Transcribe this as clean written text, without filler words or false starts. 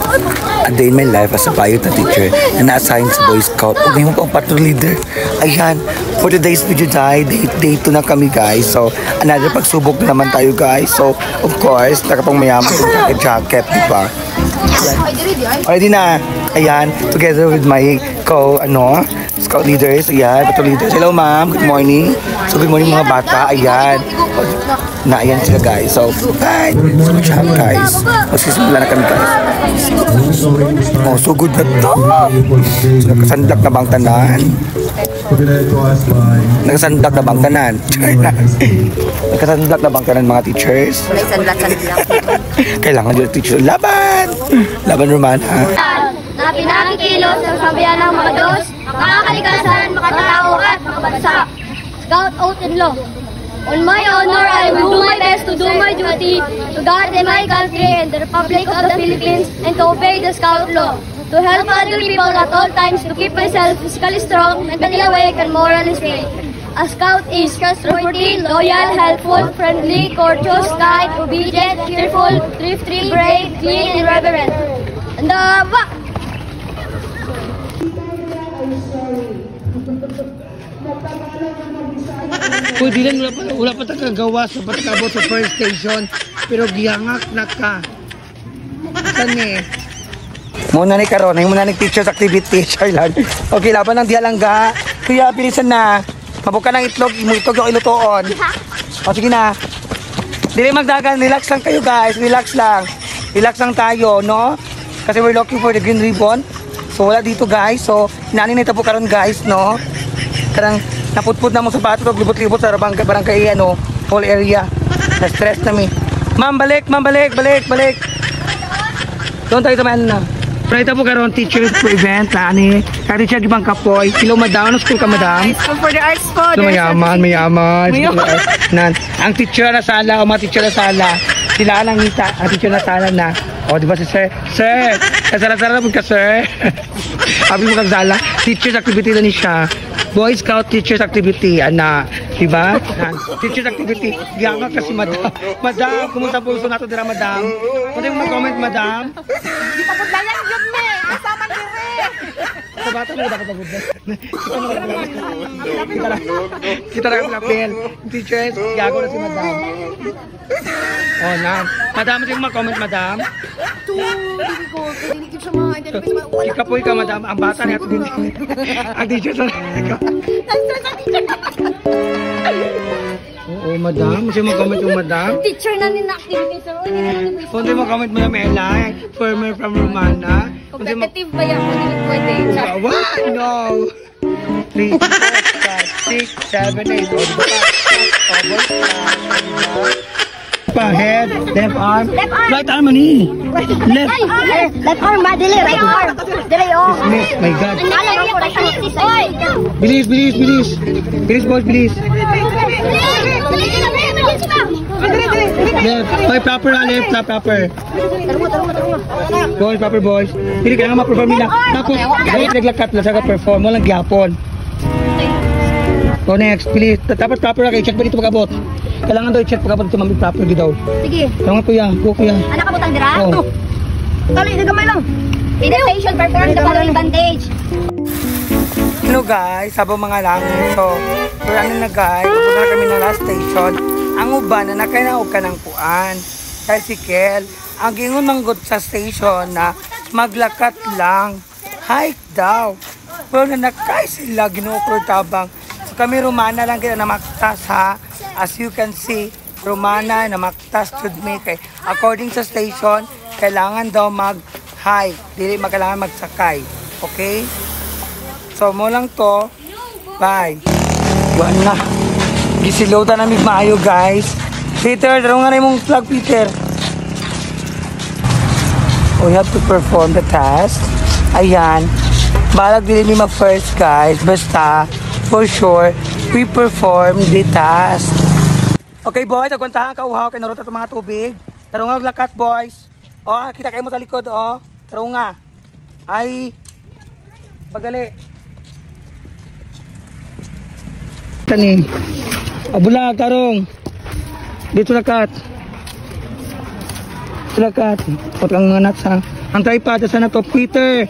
a day in my life as a bio teacher na na-assign sa Boy Scout. O ngayon pa ang patrol leader. Ayan, for today's video day 2 na kami guys. So, another pagsubok na naman tayo guys. So, of course, nakapang mayaman yung jacket, diba? Already na. Ayan, together with my scout leaders. Ayan, patrol leaders. Hello ma'am, good morning. So, good morning mga bata. Ayan. Ayan sila guys. So, bye. So, good job guys. Magsisimula na kami guys. Oh, so good na to. So, nakasandak na bang tanan? Nakasandak na bang tanan? Nakasandak na bang tanan mga teachers? Kailangan yung teacher. Laban! Laban Romana. Na pinakikilos ng sambayan ng mga Diyos, makakalikasan, makatao at makabansa. Scout oath and law. On my honor, I will do my best to do my duty to guard my country and the Republic of the Philippines and to obey the Scout law. To help other people at all times, to keep myself physically strong, mentally awake, and morally straight. A Scout is trustworthy, loyal, helpful, friendly, courteous, kind, obedient, cheerful, thrifty, brave, clean, and reverent. And Uy, dilan wala pa tagagawa sa patakabot sa first station, pero gihangak na ka. Saan eh? Muna ni karon, muna ni teacher's activity, Charlan. Okay, laban ng dialangga. Kuya, bilisan na. Mabuka ng itlog, itlog yung ilutoon. O, sige na. Dili magdagan, relax lang kayo guys, relax lang. Relax lang tayo, no? Kasi we're looking for the green ribbon. So, wala dito guys. So, naninita po karon guys, no? Karang naputput na mo sa bato, libot-libot sa barangay, whole area. Na-stress na mi. Ma'am, balik. Doon tayo naman na. Prita po karon teachers for event, ani. Kaya teacher gibang kapoy. Hello madam, ano school ka madam? School for the arts po. So, mayaman. Ang teacher na sala, o mga teacher na sala, sila lang ngita. Ang teacher na sala na. O, di ba si sir? Sir, kasala-sala na po ka sir. Sabi mo kagsala, teacher's activity na ni siya. Boy Scout Teachers Activity, diba? Teachers Activity, giyama kasi madam. Madam, kumusta po gusto nato dira madam? Pwede mo mag-comment madam? Hindi pa po lang yun me. Asama dire. Sa bata mo dapat pagod. Kita lang lapel. Teachers, gago na si madam. Oh, madam, pwede mo mag-comment madam? Ikapoy ka madam, ang bata niya din. Ang teacher sa Oo, madam. Kasi mag-comment yung madam. Teacher na ni activity sir. Hindi mo-comment mo na Mela. Firmer from Romana. Competitive ba yan? Pwede. What? No. 3, 4, 5, 6, 7, 8. Head, left arm. Right arm ni. Left arm, madali. Right arm. Dili oh. My God. Bilis. Bilis boys, bilis. Left. Hoy, proper na left, proper. Boys, proper boys. Hindi ka nga ma-perform nila. Tapos, wait, naglakat lang sa perform. Walang gyapon. So next, please. Tapos proper na kayo. Check ba dito mag-abot? Kailangan daw i-check pagkabot ito mami proper daw. Sige. Tama kuya, go kuya. Anak ka butang dira? Oo. Tali, nagamay lang. In the station, perform the following bandage. Hello guys, habang mga langit. So, na guys, pupunta na kami ng last station. Ang uban na nakinaog ka ng puan. Tricycle. Ang gingon manggod sa station na maglakat lang. Hike daw. Pero nanakay sila, ginukur tabang. So kami Romana lang kita namaktas ha. As you can see, Romana namaktas to me kay according sa station, kailangan daw mag-hike. Dili kailangan magsakay. Okay? So mo lang to. Bye. Yuan na. Gisilota na mig maayo guys. Peter, daro nga na imong plug Peter. We have to perform the task. Ayan. Balag dili mi mag-first guys. Basta, for sure, we perform the task. Okay boys, nagkwantahan ka uhaw kay naruta itong mga tubig. Tarungag lakat boys. O, kita kayo mo sa likod o. Tarunga. Ay. Pagali. Tani. Abulag, tarong. Dito lakat. Sila ka. Huwag kang mga nuts ha. Ang tripod, saan na to? Peter.